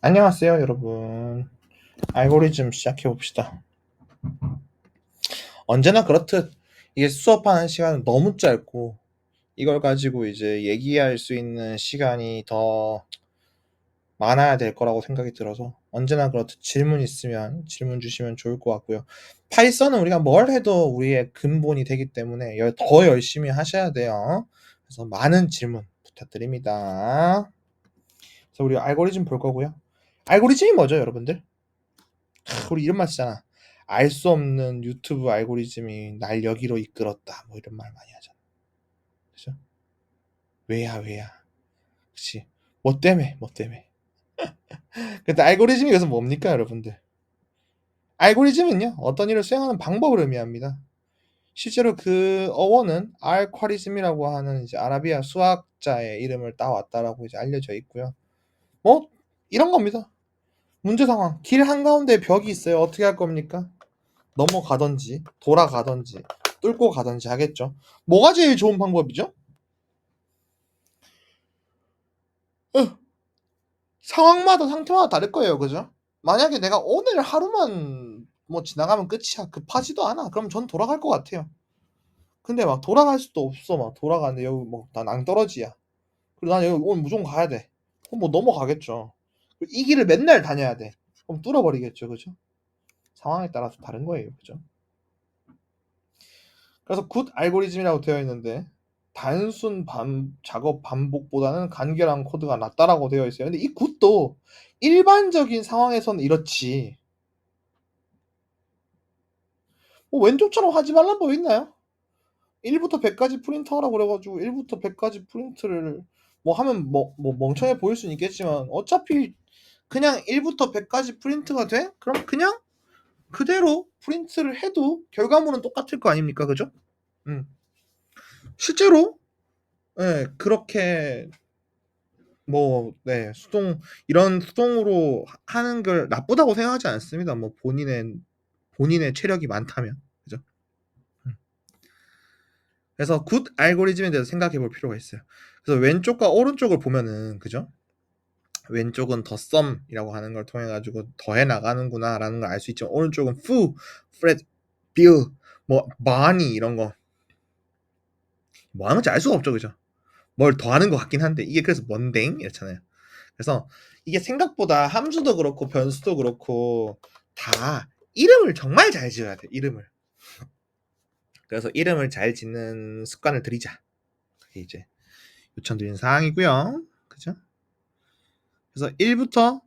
안녕하세요, 여러분. 알고리즘 시작해 봅시다. 언제나 그렇듯 이게 수업하는 시간은 너무 짧고 이걸 가지고 이제 얘기할 수 있는 시간이 더 많아야 될 거라고 생각이 들어서 언제나 그렇듯 질문 있으면 질문 주시면 좋을 것 같고요. 파이썬은 우리가 뭘 해도 우리의 근본이 되기 때문에 더 열심히 하셔야 돼요. 그래서 많은 질문 부탁드립니다. 그래서 우리 알고리즘 볼 거고요. 알고리즘이 뭐죠, 여러분들? 우리 이런 말 쓰잖아. 알 수 없는 유튜브 알고리즘이 날 여기로 이끌었다. 뭐 이런 말 많이 하잖아. 그죠? 왜야. 그치? 뭐 때문에, 뭐 때문에. 근데 알고리즘이 그래서 뭡니까, 여러분들? 알고리즘은요, 어떤 일을 수행하는 방법을 의미합니다. 실제로 그 어원은 알콰리즘이라고 하는 이제 아라비아 수학자의 이름을 따왔다라고 이제 알려져 있고요. 뭐, 이런 겁니다. 문제 상황. 길 한가운데 벽이 있어요. 어떻게 할 겁니까? 넘어가든지 돌아가든지 뚫고 가든지 하겠죠. 뭐가 제일 좋은 방법이죠? 어, 상황마다 상태마다 다를 거예요. 그죠? 만약에 내가 오늘 하루만 뭐 지나가면 끝이야. 급하지도 않아. 그럼 전 돌아갈 것 같아요. 근데 막 돌아갈 수도 없어. 막 돌아가는데 여기 뭐다 낭떠러지야. 그리고 난 여기 오늘 무조건 가야 돼. 그럼 뭐 넘어가겠죠. 이 길을 맨날 다녀야 돼. 그럼 뚫어버리겠죠. 그죠? 상황에 따라서 다른 거예요. 그죠? 그래서 굿 알고리즘이라고 되어 있는데 단순 작업 반복보다는 간결한 코드가 낫다라고 되어 있어요. 근데 이 굿도 일반적인 상황에서는 이렇지. 뭐 왼쪽처럼 하지 말란 법 있나요? 1부터 100까지 프린트하라고 그래가지고 1부터 100까지 프린트를 뭐 하면 뭐 멍청해 보일 수는 있겠지만 어차피 그냥 1부터 100까지 프린트가 돼? 그럼 그냥 그대로 프린트를 해도 결과물은 똑같을 거 아닙니까? 그죠? 음. 실제로 예, 그렇게 이런 수동으로 하는 걸 나쁘다고 생각하지 않습니다. 뭐 본인의 체력이 많다면. 그죠? 음. 그래서 굿 알고리즘에 대해서 생각해 볼 필요가 있어요. 그래서 왼쪽과 오른쪽을 보면은, 그죠? 왼쪽은 더 썸이라고 하는 걸 통해 가지고 더해 나가는구나라는 걸 알 수 있지만 오른쪽은 프레드, 빌, 뭐 마니 이런 거 뭐 하는 건지 알 수가 없죠. 그죠? 뭘 더하는 것 같긴 한데 이게 그래서 뭔댕 이렇잖아요. 그래서 이게 생각보다 함수도 그렇고 변수도 그렇고 다 이름을 정말 잘 지어야 돼. 이름을. 그래서 이름을 잘 짓는 습관을 들이자. 그게 이제 요청드리는 사항이고요. 그죠? 그래서 1부터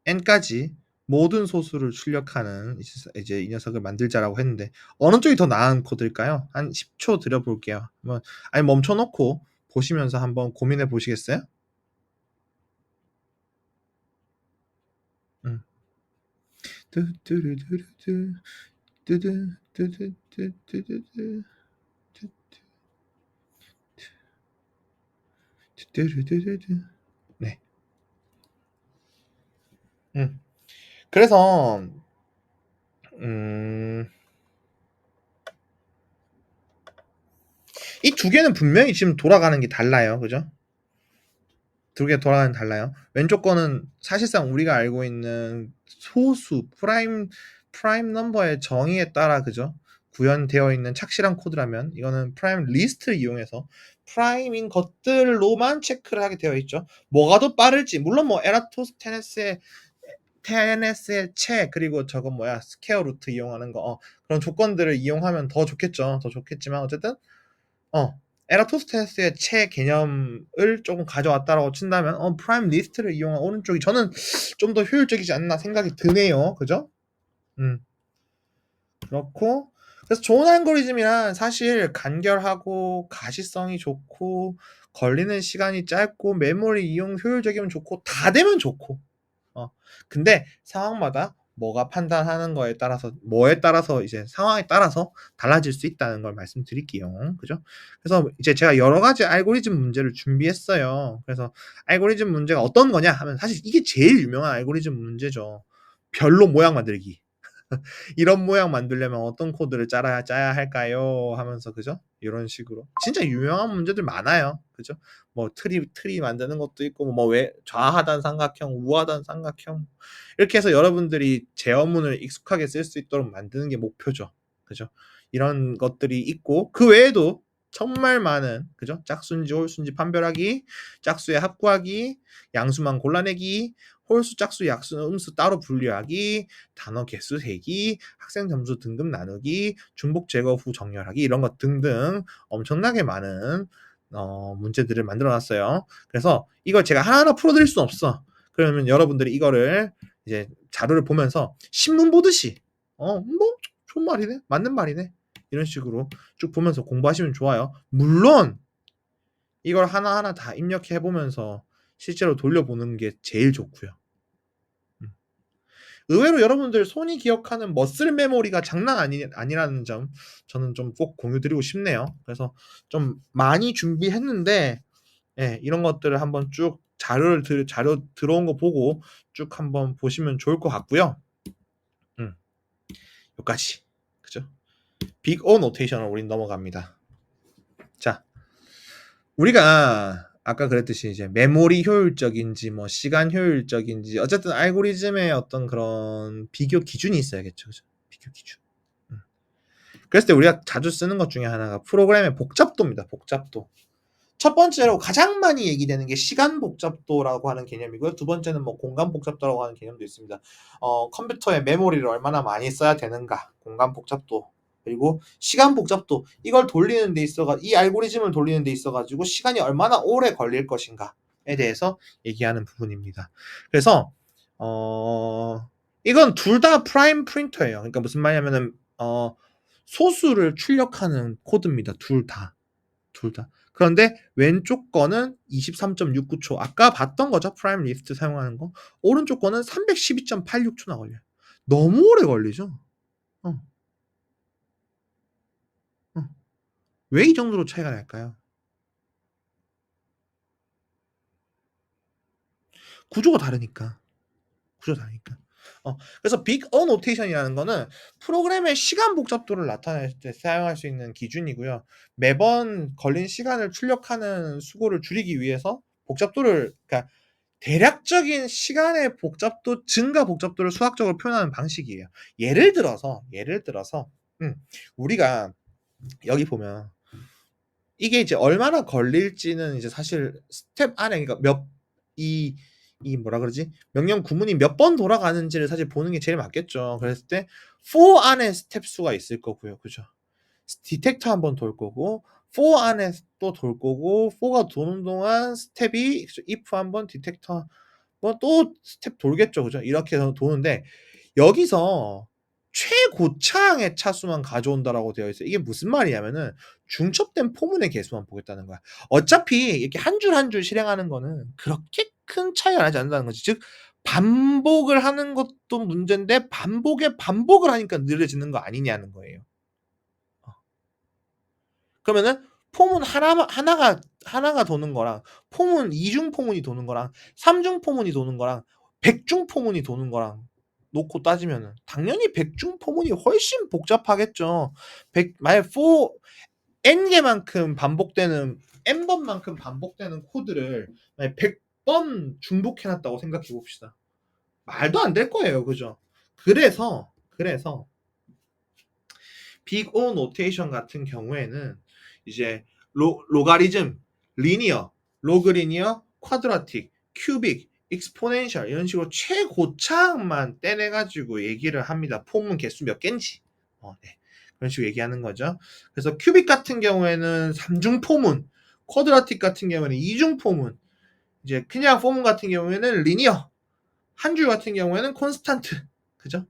n까지 모든 소수를 출력하는 이제 이 녀석을 만들자라고 했는데 어느 쪽이 더 나은 코드일까요? 한 10초 드려볼게요. 아니 멈춰놓고 보시면서 한번 고민해 보시겠어요? 음. 뚜뚜루뚜루뚜, 뚜두, 뚜두뚜뚜뚜뚜, 뚜뚜루뚜루뚜. 네. 음. 그래서 음, 이 두 개는 분명히 지금 돌아가는 게 달라요. 그죠? 두 개 돌아가는 게 달라요. 왼쪽 거는 사실상 우리가 알고 있는 소수 프라임 넘버의 정의에 따라 그죠? 구현되어 있는 착실한 코드라면 이거는 프라임 리스트를 이용해서 프라임인 것들로만 체크를 하게 되어 있죠. 뭐가 더 빠를지 물론 뭐 에라토스테네스의 채 그리고 저거 뭐야 스퀘어 루트 이용하는 거 그런 조건들을 이용하면 더 좋겠죠. 더 좋겠지만 어쨌든 어 에라토스테네스의 채 개념을 조금 가져왔다라고 친다면 프라임 리스트를 이용한 오른쪽이 저는 좀 더 효율적이지 않나 생각이 드네요. 그죠? 음 그렇고 그래서 좋은 알고리즘이란 사실 간결하고 가시성이 좋고 걸리는 시간이 짧고 메모리 이용 효율적이면 좋고 다 되면 좋고 어. 근데 상황마다 뭐가 판단하는 거에 따라서 뭐에 따라서 이제 상황에 따라서 달라질 수 있다는 걸 말씀드릴게요. 그죠? 그래서 이제 제가 여러 가지 알고리즘 문제를 준비했어요. 그래서 알고리즘 문제가 어떤 거냐 하면 사실 이게 제일 유명한 알고리즘 문제죠. 별로 모양 만들기. 이런 모양 만들려면 어떤 코드를 짜야 할까요? 하면서 그죠? 이런 식으로 진짜 유명한 문제들 많아요. 그죠? 뭐 트리 만드는 것도 있고 뭐 왜 좌하단 삼각형, 우하단 삼각형 이렇게 해서 여러분들이 제어문을 익숙하게 쓸 수 있도록 만드는 게 목표죠. 그죠? 이런 것들이 있고 그 외에도 정말 많은 그죠? 짝수인지 홀수인지 판별하기, 짝수의 합구하기, 양수만 골라내기, 홀수, 짝수, 약수, 음수 따로 분류하기, 단어 개수 세기, 학생 점수 등급 나누기, 중복 제거 후 정렬하기 이런 것 등등 엄청나게 많은 문제들을 만들어 놨어요. 그래서 이걸 제가 하나하나 풀어드릴 수는 없어. 그러면 여러분들이 이거를 이제 자료를 보면서 신문 보듯이 뭐 좋은 말이네, 맞는 말이네 이런 식으로 쭉 보면서 공부하시면 좋아요. 물론 이걸 하나하나 다 입력해 보면서 실제로 돌려보는 게 제일 좋고요. 의외로 여러분들 손이 기억하는 머슬 메모리가 장난 아니라는 점 저는 좀 꼭 공유드리고 싶네요. 그래서 좀 많이 준비했는데 예, 이런 것들을 한번 쭉 자료 들어온 거 보고 쭉 한번 보시면 좋을 것 같고요. 여기까지. 그죠? 빅 O 노테이션을 우린 넘어갑니다. 자, 우리가 아까 그랬듯이 이제 메모리 효율적인지 뭐 시간 효율적인지 어쨌든 알고리즘의 어떤 그런 비교 기준이 있어야겠죠. 그죠? 비교 기준. 그랬을 때 우리가 자주 쓰는 것 중에 하나가 프로그램의 복잡도입니다. 복잡도. 첫 번째로 가장 많이 얘기되는 게 시간 복잡도라고 하는 개념이고요. 두 번째는 뭐 공간 복잡도라고 하는 개념도 있습니다. 컴퓨터의 메모리를 얼마나 많이 써야 되는가, 공간 복잡도, 그리고 시간 복잡도. 이걸 돌리는 데 있어가 이 알고리즘을 돌리는 데 있어가지고 시간이 얼마나 오래 걸릴 것인가에 대해서 얘기하는 부분입니다. 그래서 이건 둘 다 프라임 프린터예요. 그러니까 무슨 말이냐면은 소수를 출력하는 코드입니다. 둘 다. 그런데 왼쪽 거는 23.69초. 아까 봤던 거죠. 프라임 리스트 사용하는 거. 오른쪽 거는 312.86초나 걸려요. 너무 오래 걸리죠. 어. 왜 이 정도로 차이가 날까요? 구조가 다르니까. 그래서 빅 어노테이션이라는 거는 프로그램의 시간 복잡도를 나타낼 때 사용할 수 있는 기준이고요. 매번 걸린 시간을 출력하는 수고를 줄이기 위해서 복잡도를, 그러니까 대략적인 시간의 복잡도, 증가 복잡도를 수학적으로 표현하는 방식이에요. 예를 들어서 우리가 여기 보면 이게 이제 얼마나 걸릴지는 이제 사실 스텝 안에, 그러니까 이 뭐라 그러지? 명령 구문이 몇 번 돌아가는지를 사실 보는 게 제일 맞겠죠. 그랬을 때 for 안에 스텝 수가 있을 거고요. 그죠? 디텍터 한번 돌 거고 for 안에 또 돌 거고 for가 도는 동안 스텝이 if 한번 디텍터 뭐 또 스텝 돌겠죠. 그죠? 이렇게 해서 도는데 여기서 최고차항의 차수만 가져온다라고 되어 있어요. 이게 무슨 말이냐면은 중첩된 포문의 개수만 보겠다는 거야. 어차피 이렇게 한 줄 한 줄 실행하는 거는 그렇게 큰 차이가 나지 않는다는 거지. 즉 반복을 하는 것도 문제인데 반복을 하니까 느려지는 거 아니냐는 거예요. 그러면은 포문 하나가 도는 거랑 포문 이중 포문이 도는 거랑 삼중 포문이 도는 거랑 백중 포문이 도는 거랑 놓고 따지면은 당연히 백중 포문이 훨씬 복잡하겠죠. 만약 n 개만큼 반복되는 n 번만큼 반복되는 코드를 만약 100번 중복해 놨다고 생각해 봅시다. 말도 안 될 거예요. 그죠? 그래서 빅 O 노테이션 같은 경우에는 이제 로가리즘, 리니어, 로그리니어, 쿼드라틱, 큐빅, 익스포넨셜 이런 식으로 최고차항만 떼내가지고 얘기를 합니다. 포문 개수 몇 개인지. 네. 그런 식으로 얘기하는 거죠. 그래서 큐빅 같은 경우에는 3중 포문, 쿼드라틱 같은 경우에는 2중 포문, 이제 그냥 포문 같은 경우에는 리니어, 한 줄 같은 경우에는 콘스탄트. 그죠?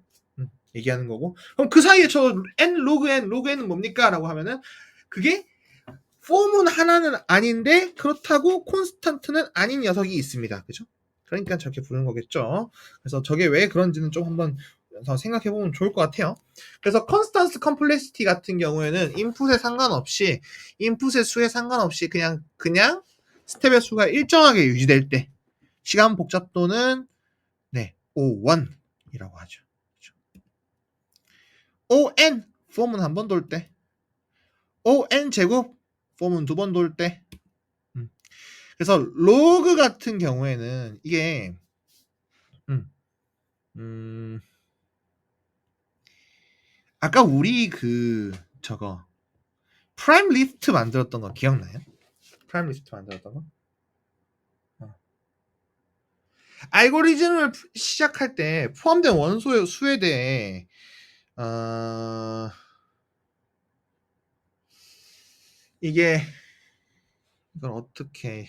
얘기하는 거고. 그럼 그 사이에 저 n 로그 n은 뭡니까? 라고 하면은 그게 폼은 하나는 아닌데 그렇다고 콘스탄트는 아닌 녀석이 있습니다. 그죠? 그러니까 저렇게 부르는 거겠죠. 그래서 저게 왜 그런지는 좀 한번 생각해 보면 좋을 것 같아요. 그래서 컨스탄스 컴플렉시티 같은 경우에는 인풋의 수에 상관없이 그냥 스텝의 수가 일정하게 유지될 때 시간 복잡도는 네, O1이라고 하죠. on 폼은 한 번 돌 때, on 제곱 폼은 두 번 돌 때. 그래서 로그 같은 경우에는 이게 음, 음, 아까 우리 그 저거 프라임 리스트 만들었던 거 기억나요? 프라임 리스트 만들었던 거? 어. 알고리즘을 시작할 때 포함된 원소의 수에 대해 어, 이게 이걸 어떻게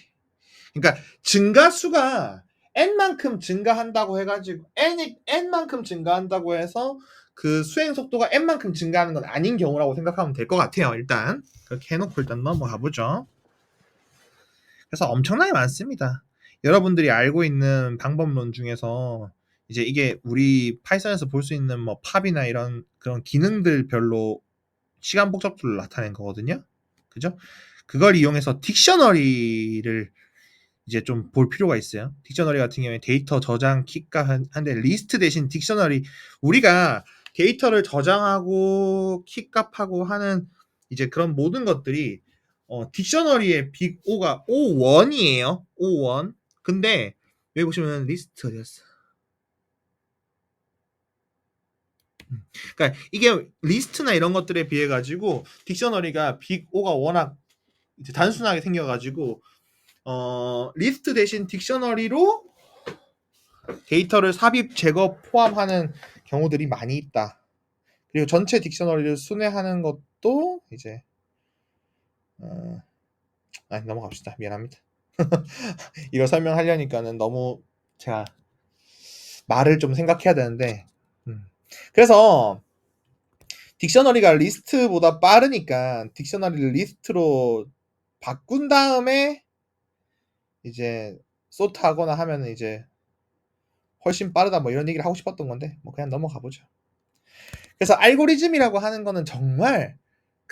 그러니까 증가수가 n만큼 증가한다고 해가지고 n만큼 증가한다고 해서 그 수행 속도가 n만큼 증가하는 건 아닌 경우라고 생각하면 될 것 같아요. 일단 그렇게 해놓고 일단 넘어가 보죠. 그래서 엄청나게 많습니다. 여러분들이 알고 있는 방법론 중에서 이제 이게 우리 파이썬에서 볼 수 있는 뭐 팝이나 이런 그런 기능들별로 시간 복잡도를 나타낸 거거든요. 그죠? 그걸 이용해서 딕셔너리를 이제 좀 볼 필요가 있어요. 딕셔너리 같은 경우에 데이터 저장 킥값 한데 리스트 대신 딕셔너리 우리가 데이터를 저장하고 킥값하고 하는 이제 그런 모든 것들이 딕셔너리의 빅 O가 O1이에요. O1. 근데 여기 보시면 리스트 어디였어? 그러니까 이게 리스트나 이런 것들에 비해 가지고 딕셔너리가 빅 O가 워낙 이제 단순하게 생겨가지고 리스트 대신 딕셔너리로 데이터를 삽입, 제거, 포함하는 경우들이 많이 있다. 그리고 전체 딕셔너리를 순회하는 것도 이제 넘어갑시다. 미안합니다. 이거 설명하려니까는 너무 제가 말을 좀 생각해야 되는데 그래서 딕셔너리가 리스트보다 빠르니까 딕셔너리를 리스트로 바꾼 다음에 이제 소트하거나 하면은 이제 훨씬 빠르다 뭐 이런 얘기를 하고 싶었던 건데 뭐 그냥 넘어가 보죠. 그래서 알고리즘이라고 하는 거는 정말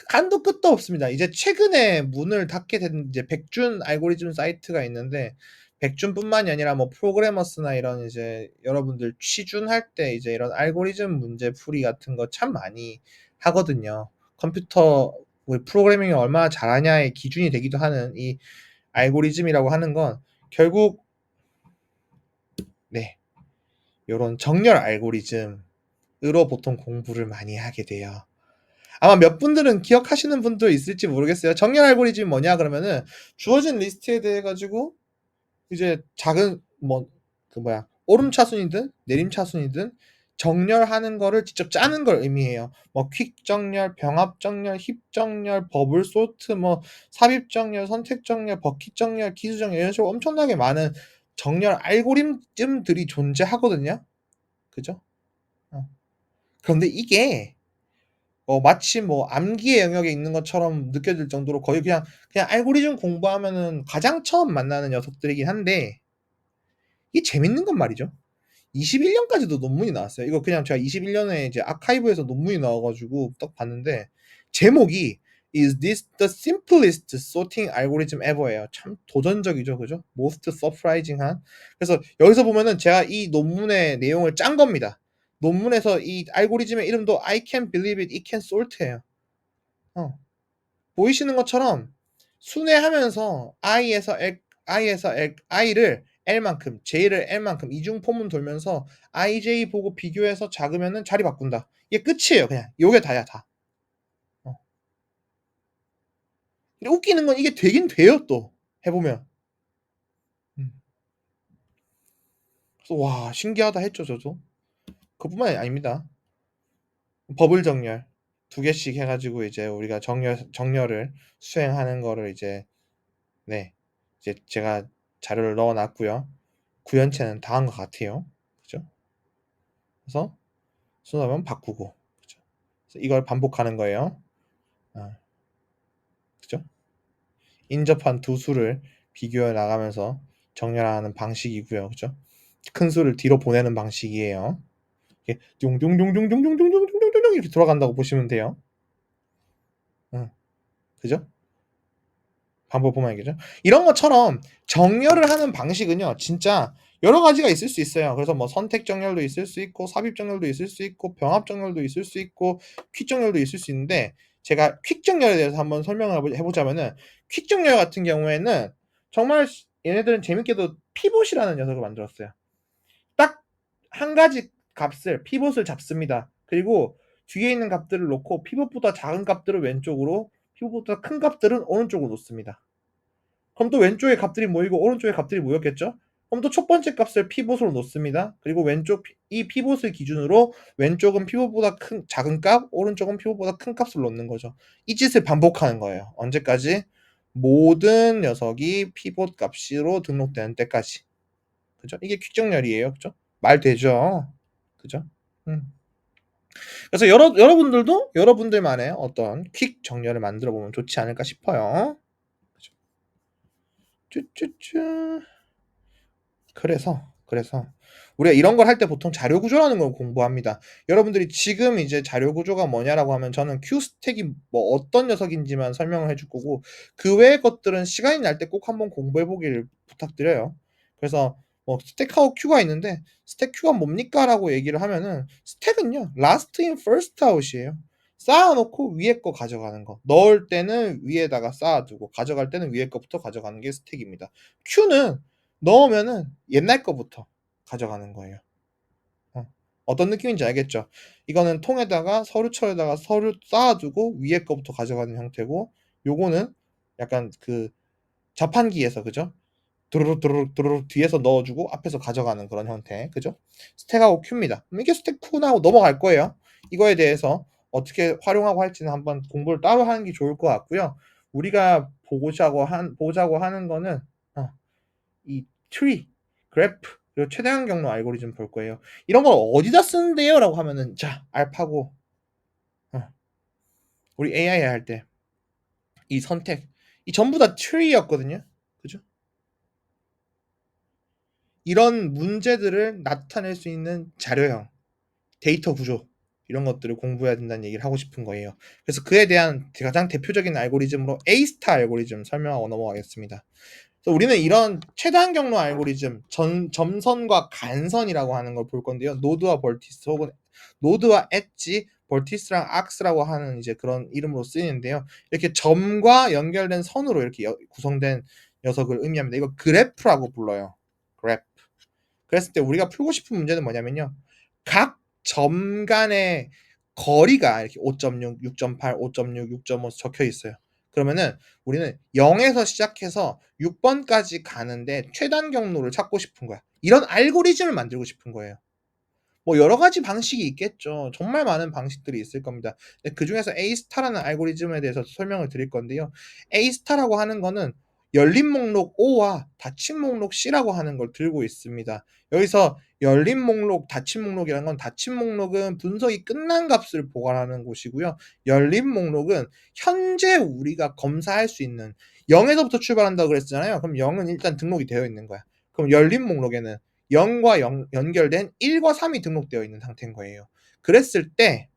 한도 끝도 없습니다. 이제 최근에 문을 닫게 된 이제 백준 알고리즘 사이트가 있는데 백준뿐만이 아니라 뭐 프로그래머스나 이런 이제 여러분들 취준할 때 이제 이런 알고리즘 문제 풀이 같은 거 참 많이 하거든요. 컴퓨터 프로그래밍을 얼마나 잘하냐의 기준이 되기도 하는 이 알고리즘이라고 하는 건 결국 네, 요런 정렬 알고리즘으로 보통 공부를 많이 하게 돼요. 아마 몇 분들은 기억하시는 분도 있을지 모르겠어요. 정렬 알고리즘이 뭐냐 그러면은 주어진 리스트에 대해 가지고 이제 작은 뭐 그 뭐야 오름 차순이든 내림 차순이든 정렬하는 거를 직접 짜는 걸 의미해요. 뭐 퀵 정렬, 병합 정렬, 힙 정렬, 버블 소트, 뭐 삽입 정렬, 선택 정렬, 버킷 정렬, 기수 정렬 이런 식으로 엄청나게 많은 정렬 알고리즘들이 존재하거든요. 그죠? 그런데 이게 마치 뭐 암기의 영역에 있는 것처럼 느껴질 정도로 거의 그냥 알고리즘 공부하면은 가장 처음 만나는 녀석들이긴 한데 이게 재밌는 건 말이죠. 21년까지도 논문이 나왔어요. 이거 그냥 제가 21년에 이제 아카이브에서 논문이 나와가지고 딱 봤는데 제목이 Is this the simplest sorting algorithm ever예요. 참 도전적이죠, 그죠? Most surprising한. 그래서 여기서 보면은 제가 이 논문의 내용을 짠 겁니다. 논문에서 이 알고리즘의 이름도 I can believe it, it can sort예요. 어. 보이시는 것처럼 순회하면서 i에서 L, i를 L만큼, J를 L만큼 이중 포문 돌면서 IJ 보고 비교해서 작으면은 자리 바꾼다. 이게 끝이에요, 그냥. 요게 다야, 다. 어. 근데 웃기는 건 이게 되긴 돼요, 또. 해보면. 음. 그래서 와, 신기하다 했죠, 저도. 그뿐만이 아닙니다. 버블 정렬. 두 개씩 해가지고 이제 우리가 정렬을 수행하는 거를 이제, 네. 이제 제가 자료를 넣어 놨고요. 구현체는 다 한 것 같아요. 그죠? 그래서 순서면 바꾸고, 그죠? 그래서 이걸 반복하는 거예요. 아, 그죠? 인접한 두 수를 비교해 나가면서 정렬하는 방식이고요. 그죠? 큰 수를 뒤로 보내는 방식이에요. 이렇게 둥둥둥둥둥둥둥둥둥둥 이렇게 돌아간다고 보시면 돼요. 응, 그죠? 반복 포만이겠죠. 이런 것처럼 정렬을 하는 방식은요. 진짜 여러 가지가 있을 수 있어요. 그래서 뭐 선택 정렬도 있을 수 있고 삽입 정렬도 있을 수 있고 병합 정렬도 있을 수 있고 퀵 정렬도 있을 수 있는데 제가 퀵 정렬에 대해서 한번 설명을 해 보자면은 퀵 정렬 같은 경우에는 정말 얘네들은 재밌게도 피봇이라는 녀석을 만들었어요. 딱 한 가지 값을 피봇을 잡습니다. 그리고 뒤에 있는 값들을 놓고 피봇보다 작은 값들을 왼쪽으로 피봇보다 큰 값들은 오른쪽으로 놓습니다. 그럼 또 왼쪽에 값들이 모이고 오른쪽에 값들이 모였겠죠? 그럼 또 첫 번째 값을 피봇으로 놓습니다. 그리고 왼쪽 이 피봇을 기준으로 왼쪽은 피봇보다 큰 작은 값, 오른쪽은 피봇보다 큰 값을 놓는 거죠. 이 짓을 반복하는 거예요. 언제까지? 모든 녀석이 피봇 값으로 등록되는 때까지. 그죠? 이게 퀵정렬이에요. 그죠? 말 되죠? 그죠? 그래서 여러분들도 여러분들만의 어떤 퀵 정렬을 만들어 보면 좋지 않을까 싶어요. 그죠? 쭈쭈쭈. 그래서 우리가 이런 걸 할 때 보통 자료 구조라는 걸 공부합니다. 여러분들이 지금 이제 자료 구조가 뭐냐라고 하면 저는 q 스택이 뭐 어떤 녀석인지만 설명을 해줄 거고 그 외의 것들은 시간이 날 때 꼭 한번 공부해 보기를 부탁드려요. 그래서 뭐 스택하고 큐가 있는데 스택 큐가 뭡니까라고 얘기를 하면은 스택은요 last in first out이에요. 쌓아놓고 위에 거 가져가는 거. 넣을 때는 위에다가 쌓아두고 가져갈 때는 위에 거부터 가져가는 게 스택입니다. 큐는 넣으면은 옛날 거부터 가져가는 거예요. 어떤 느낌인지 알겠죠? 이거는 통에다가 서류철에다가 서류 쌓아두고 위에 거부터 가져가는 형태고 요거는 약간 그 자판기에서 그죠? 두루룩 두루룩 두루룩 뒤에서 넣어주고 앞에서 가져가는 그런 형태 그죠? 스택하고 큐입니다. 이게 스택 큐나고 넘어갈 거예요. 이거에 대해서 어떻게 활용하고 할지는 한번 공부를 따로 하는 게 좋을 것 같고요. 우리가 보자고 하는 거는 이 트리, 그래프, 그리고 최대한 경로 알고리즘 볼 거예요. 이런 걸 어디다 쓰는데요? 라고 하면은 자, 알파고 우리 AI 할 때 이 선택 이 전부 다 트리였거든요. 그죠? 이런 문제들을 나타낼 수 있는 자료형, 데이터 구조 이런 것들을 공부해야 된다는 얘기를 하고 싶은 거예요. 그래서 그에 대한 가장 대표적인 알고리즘으로 A-스타 알고리즘 설명하고 넘어가겠습니다. 그래서 우리는 이런 최단 경로 알고리즘, 점선과 간선이라고 하는 걸 볼 건데요. 노드와 벌티스 혹은 노드와 엣지, 벌티스랑 악스라고 하는 이제 그런 이름으로 쓰이는데요. 이렇게 점과 연결된 선으로 이렇게 구성된 녀석을 의미합니다. 이거 그래프라고 불러요. 그래프. 그랬을 때 우리가 풀고 싶은 문제는 뭐냐면요. 각 점 간의 거리가 이렇게 5.6, 6.8, 5.6, 6.5 적혀 있어요. 그러면은 우리는 0에서 시작해서 6번까지 가는데 최단 경로를 찾고 싶은 거야. 이런 알고리즘을 만들고 싶은 거예요. 뭐 여러 가지 방식이 있겠죠. 정말 많은 방식들이 있을 겁니다. 그중에서 A-스타라는 알고리즘에 대해서 설명을 드릴 건데요. A-스타라고 하는 거는 열린 목록 O와 닫힌 목록 C라고 하는 걸 들고 있습니다. 여기서 열린 목록, 닫힌 목록이라는 건 닫힌 목록은 분석이 끝난 값을 보관하는 곳이고요. 열린 목록은 현재 우리가 검사할 수 있는 0에서부터 출발한다고 그랬잖아요. 그럼 0은 일단 등록이 되어 있는 거야. 그럼 열린 목록에는 0과 연결된 1과 3이 등록되어 있는 상태인 거예요. 그랬을 때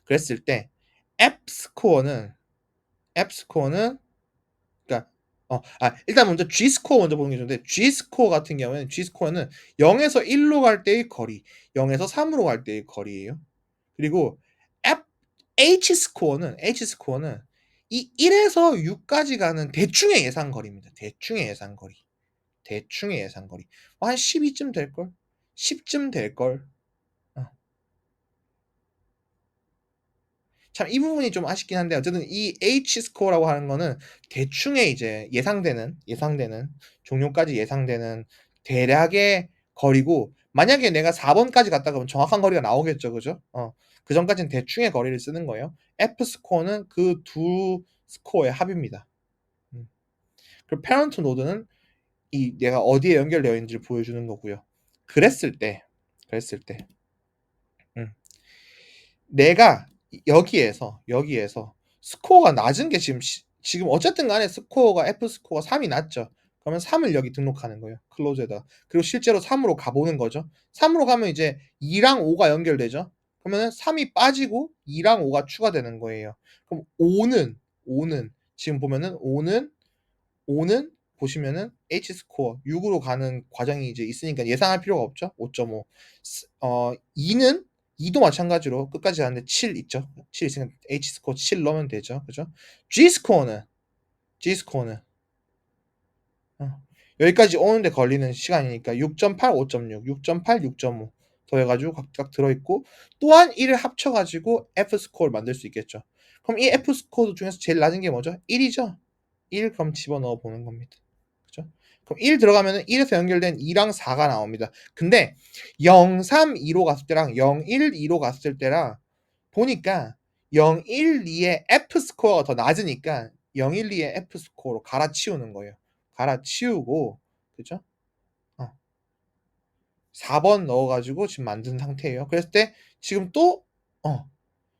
그랬을 때 앱 스코어는 그러니까 일단 먼저 G 스코어 먼저 보는 게 좋은데 G 스코어 같은 경우에는 G 스코어는 0에서 1로 갈 때의 거리, 0에서 3으로 갈 때의 거리예요. 그리고 앱 H 스코어는 이 1에서 6까지 가는 대충의 예상 거리입니다. 대충의 예상 거리. 한 12쯤 될걸? 10쯤 될걸? 어. 참, 이 부분이 좀 아쉽긴 한데, 어쨌든 이 H 스코어라고 하는 거는 대충의 이제 예상되는, 종료까지 예상되는 대략의 거리고, 만약에 내가 4번까지 갔다 그러면 정확한 거리가 나오겠죠, 그죠? 그 전까지는 대충의 거리를 쓰는 거예요. F 스코어는 그 두 스코어의 합입니다. 그리고 페런트 노드는 이 내가 어디에 연결되어 있는지를 보여주는 거고요. 그랬을 때, 음, 내가 여기에서 스코어가 낮은 게 지금 어쨌든 간에 스코어가 F 스코어가 3이 낮죠. 그러면 3을 여기 등록하는 거예요. 클로즈에다. 그리고 실제로 3으로 가보는 거죠. 3으로 가면 이제 2랑 5가 연결되죠. 그러면 3이 빠지고 2랑 5가 추가되는 거예요. 그럼 5는 지금 보면은 5는 보시면은 H스코어 6으로 가는 과정이 이제 있으니까 예상할 필요가 없죠. 5.5. 2도 마찬가지로 끝까지 가는데 7 있죠. 7 있으니까 H스코어 7 넣으면 되죠. 그죠? G스코어는 여기까지 오는데 걸리는 시간이니까 6.8, 5.6, 6.8, 6.5 더해가지고 각각 들어있고 또한 1을 합쳐가지고 F스코어를 만들 수 있겠죠. 그럼 이 F스코어 중에서 제일 낮은 게 뭐죠? 1이죠. 1 그럼 집어넣어 보는 겁니다. 그죠? 그럼 1 들어가면은 1에서 연결된 2랑 4가 나옵니다. 근데 0, 3, 2로 갔을 때랑 0, 1, 2로 갔을 때랑 보니까 0, 1, 2의 F스코어가 더 낮으니까 0, 1, 2의 F스코어로 갈아치우는 거예요. 갈아치우고 그죠? 4번 넣어가지고 지금 만든 상태예요. 그랬을 때 지금 또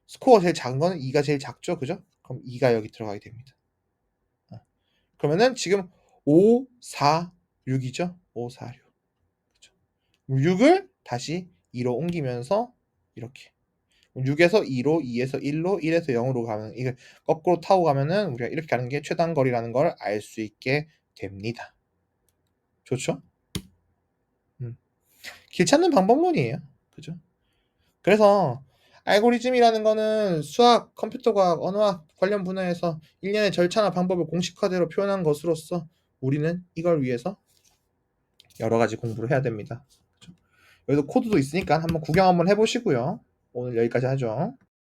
스코어가 제일 작은 거는 2가 제일 작죠, 그죠? 그럼 2가 여기 들어가게 됩니다. 그러면은 지금 5, 4, 6이죠. 5, 4, 6. 그죠? 6을 다시 2로 옮기면서 이렇게 6에서 2로, 2에서 1로, 1에서 0으로 가면 이게 거꾸로 타고 가면은 우리가 이렇게 가는 게 최단거리라는 걸 알 수 있게 됩니다. 좋죠? 길 찾는 방법론이에요. 그죠? 그래서 알고리즘이라는 거는 수학, 컴퓨터과학, 언어학 관련 분야에서 일련의 절차나 방법을 공식화대로 표현한 것으로서 우리는 이걸 위해서 여러 가지 공부를 해야 됩니다. 그죠? 여기도 코드도 있으니까 한번 구경 한번 해보시고요. 오늘 여기까지 하죠.